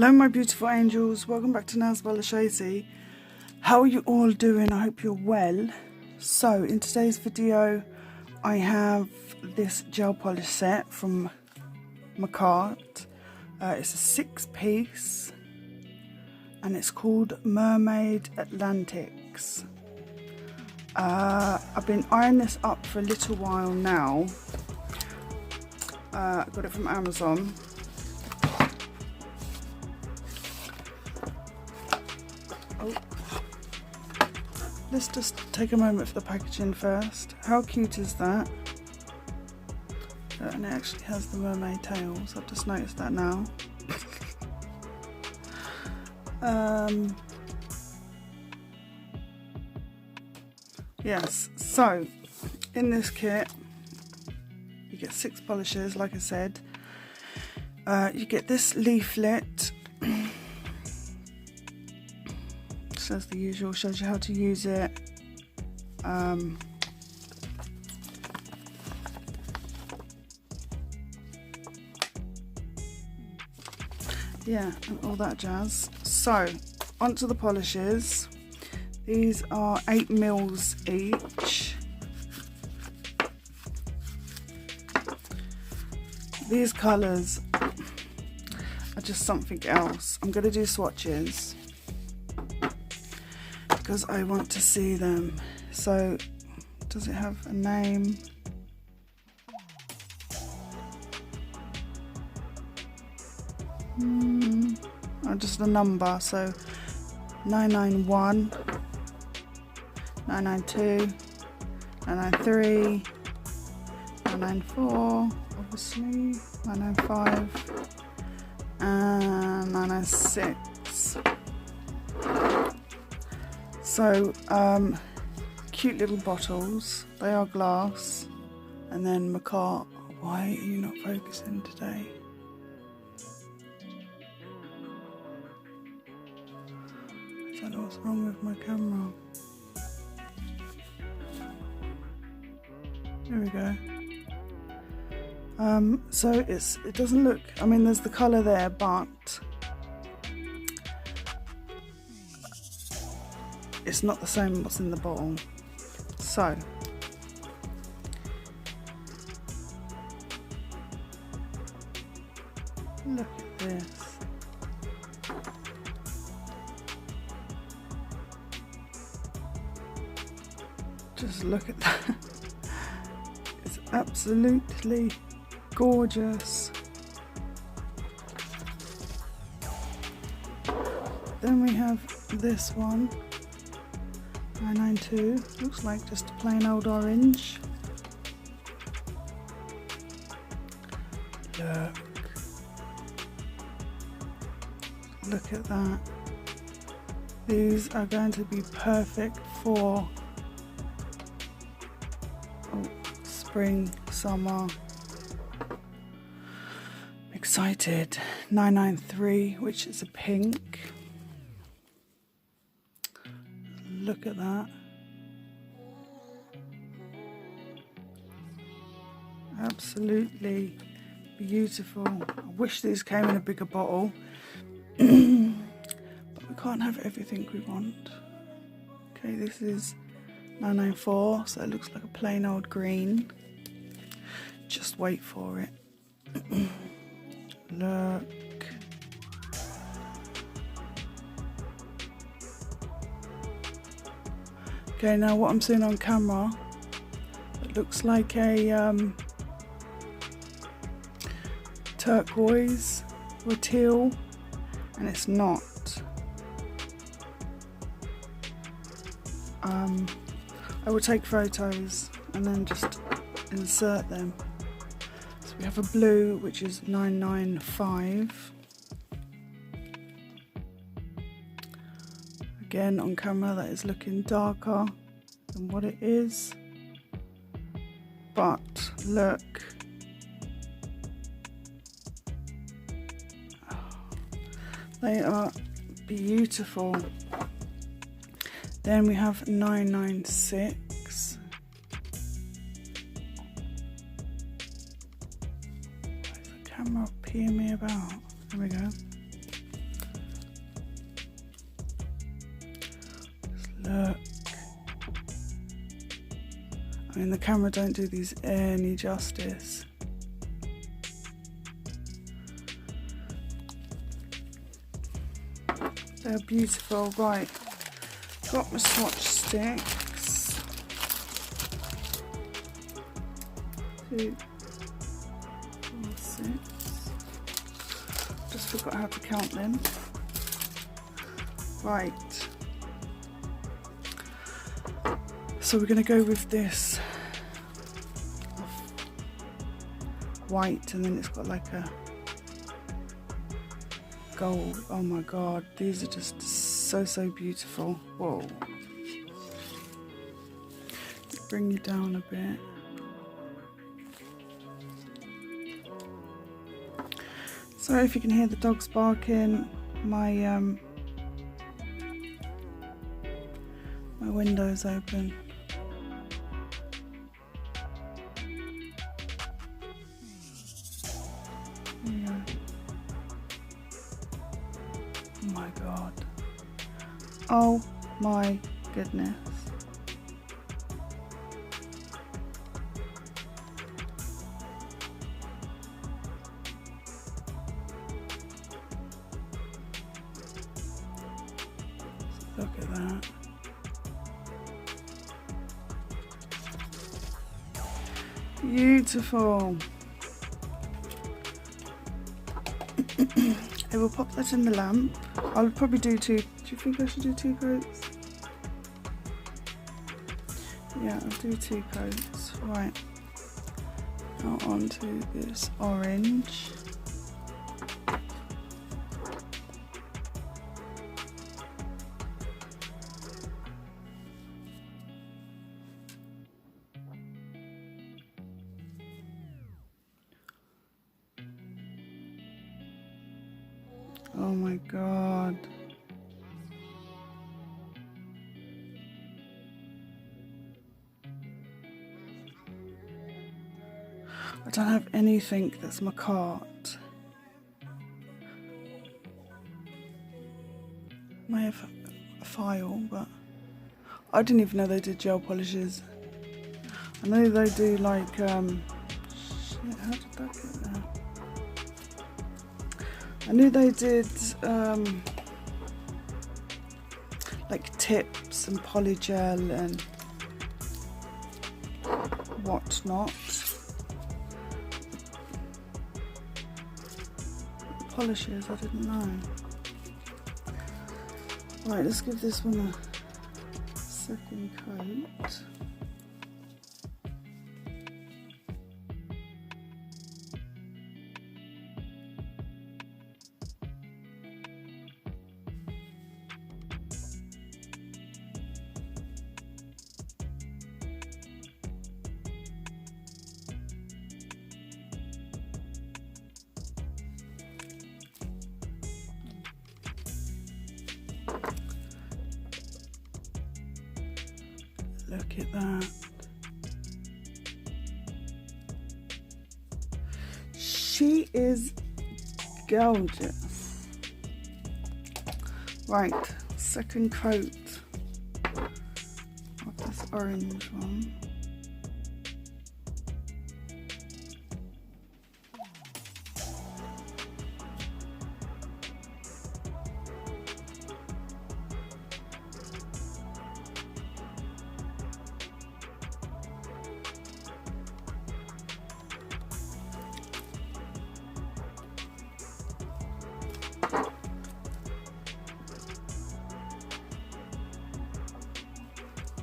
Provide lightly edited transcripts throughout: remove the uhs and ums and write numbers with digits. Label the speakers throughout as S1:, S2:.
S1: Hello my beautiful angels, welcome back to LJOLUSEsi. How are you all doing? I hope you're well. So in today's video I have this gel polish set from Makartt. It's a 6-piece and it's called Mermaid Atlantics. I've been eyeing this up for a little while now. I got it from Amazon. Oh. Let's just take a moment for the packaging first. How cute is that? And it actually has the mermaid tails. I've just noticed that now. Yes, so in this kit you get 6 polishes, like I said. You get this leaflet. As the usual, shows you how to use it. Yeah, and all that jazz. So onto the polishes. These are 8 mils each. These colours are just something else. I'm going to do swatches because I want to see them. So does it have a name? Or just a number. So 991, 992, 993, 994, obviously, 995, and 996. So cute little bottles. They are glass. And then Makartt. Why are you not focusing today? I don't know what's wrong with my camera. There we go. So it doesn't look, I mean there's the colour there, but it's not the same what's in the bottle. So look at this. Just look at that. It's absolutely gorgeous. Then we have this one, 992. Looks like just a plain old orange. Look at that. These are going to be perfect for spring, summer. Excited. 993, which is a pink. Look at that. Absolutely beautiful. I wish these came in a bigger bottle. But we can't have everything we want. Okay, this is 994, so it looks like a plain old green. Just wait for it. Look. Okay, now what I'm seeing on camera, it looks like a turquoise or teal, and it's not. I will take photos and then just insert them. So we have a blue, which is 995. Again, on camera that is looking darker than what it is. But look. They are beautiful. Then we have 996. Why is the camera peeing me about? There we go. Look. I mean, the camera don't do these any justice. They're beautiful. Right, got my swatch sticks. 2, 4, 6. Just forgot how to count them. Right. So we're going to go with this white, and then it's got like a gold. Oh my god, these are just so beautiful. Whoa. Bring you down a bit. Sorry if you can hear the dogs barking. My window's open. Yeah. Oh my god. Oh my goodness. Look at that. Beautiful. I will pop that in the lamp. I'll probably do 2. Do you think I should do 2 coats? Yeah, I'll do 2 coats. Right. Now onto this orange. Oh my god. I don't have anything that's Makartt. I may have a file, but I didn't even know they did gel polishes. I know they do like, shit, how did that get there? I knew they did like tips and polygel and whatnot. Polishes, I didn't know. Right, let's give this one a second coat. Look at that. She is gorgeous. Right, second coat of this orange one.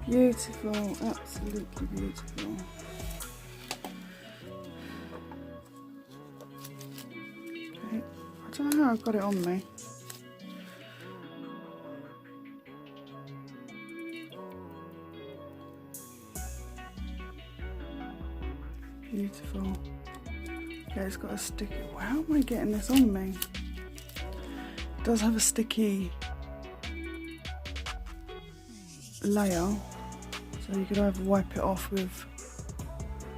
S1: Beautiful, absolutely beautiful. Okay, I don't know how I've got it on me. Beautiful. Okay, it's got a sticky. How am I getting this on me? It does have a sticky layer. So you could either wipe it off with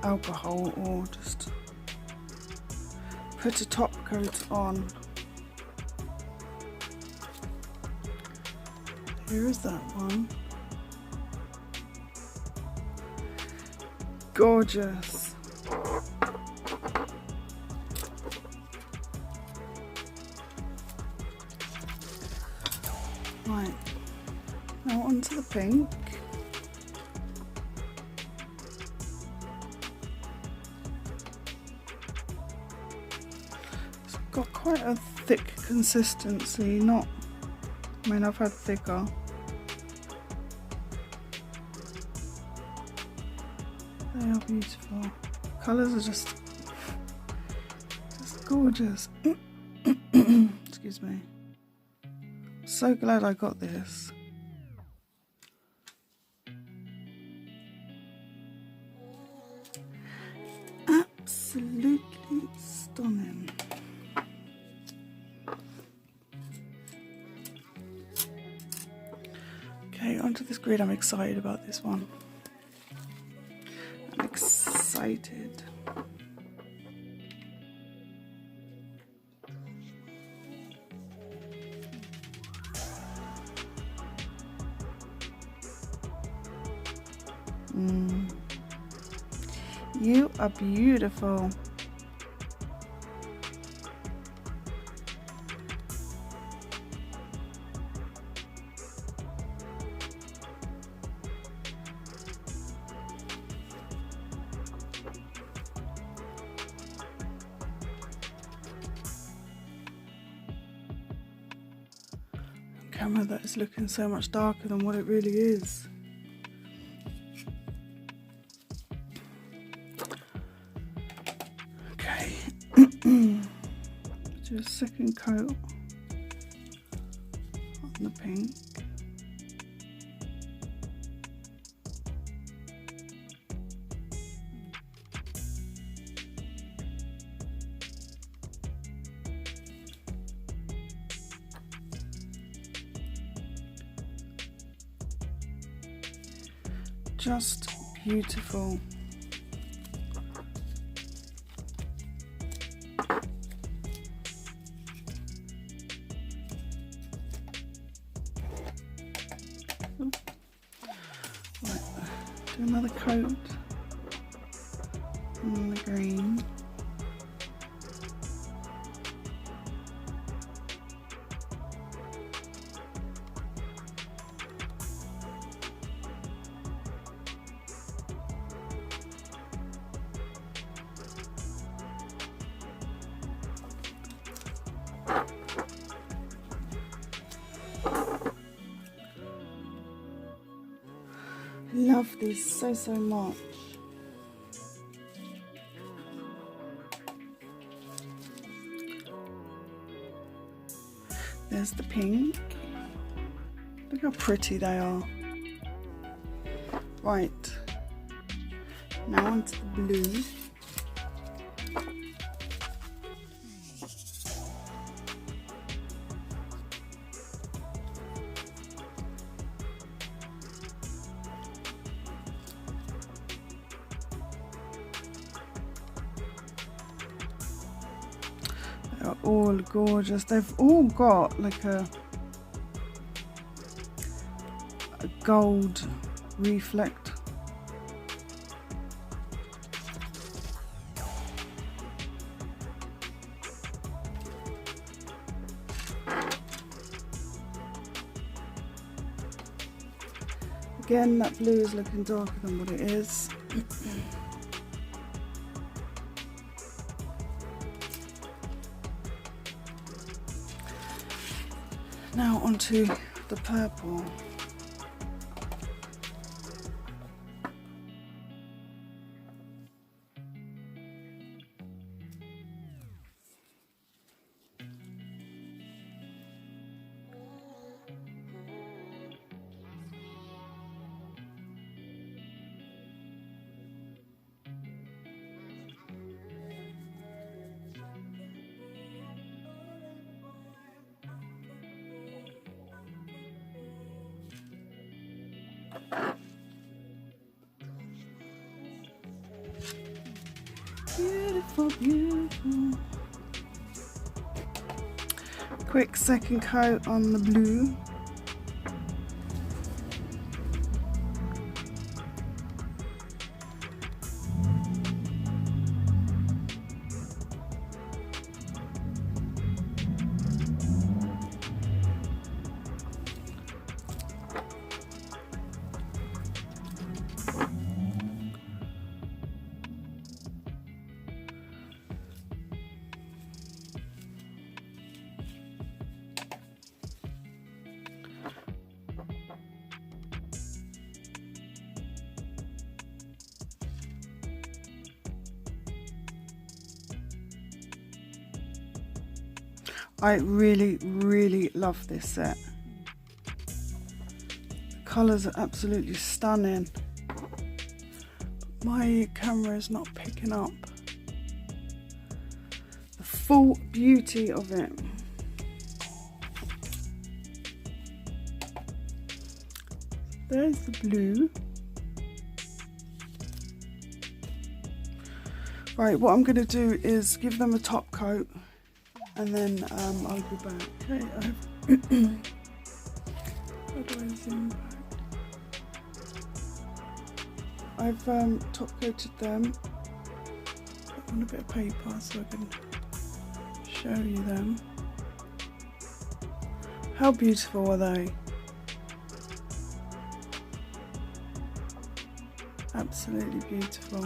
S1: alcohol or just put a top coat on. Here is that one. gorgeous. Right, now onto the pink. It's got quite a thick consistency, not, I mean, I've had thicker. They are beautiful. Colours are just gorgeous. Excuse me. So glad I got this. Absolutely stunning. Okay, onto this grid. I'm excited about this one. I'm excited. You are beautiful. On camera that is looking so much darker than what it really is. Do a second coat on the pink. Just beautiful. Right, do another coat on the green. Love these so much. There's the pink. Look how pretty they are. Right, now onto the blue. They're all gorgeous. They've all got like a gold reflect. Again, that blue is looking darker than what it is. Now onto the purple. Beautiful, beautiful. Quick second coat on the blue. I really love this set. The colours are absolutely stunning. My camera is not picking up the full beauty of it. There's the blue. Right, what I'm going to do is give them a top coat and then I'll be back. Okay, how do I zoom back? I've top coated them. Put on a bit of paper so I can show you them. How beautiful are they? Absolutely beautiful.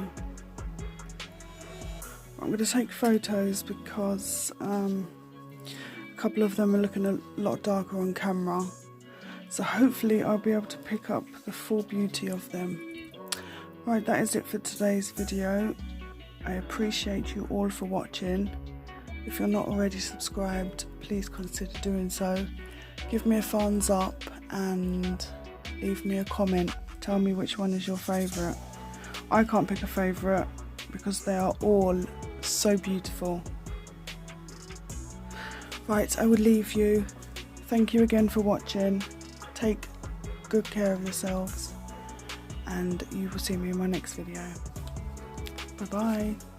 S1: I'm going to take photos because a couple of them are looking a lot darker on camera. So hopefully I'll be able to pick up the full beauty of them. Right, that is it for today's video. I appreciate you all for watching. If you're not already subscribed, please consider doing so. Give me a thumbs up and leave me a comment. Tell me which one is your favourite. I can't pick a favourite because they are all so beautiful. Right, I would leave you. Thank you again for watching. Take good care of yourselves and you will see me in my next video. Bye bye.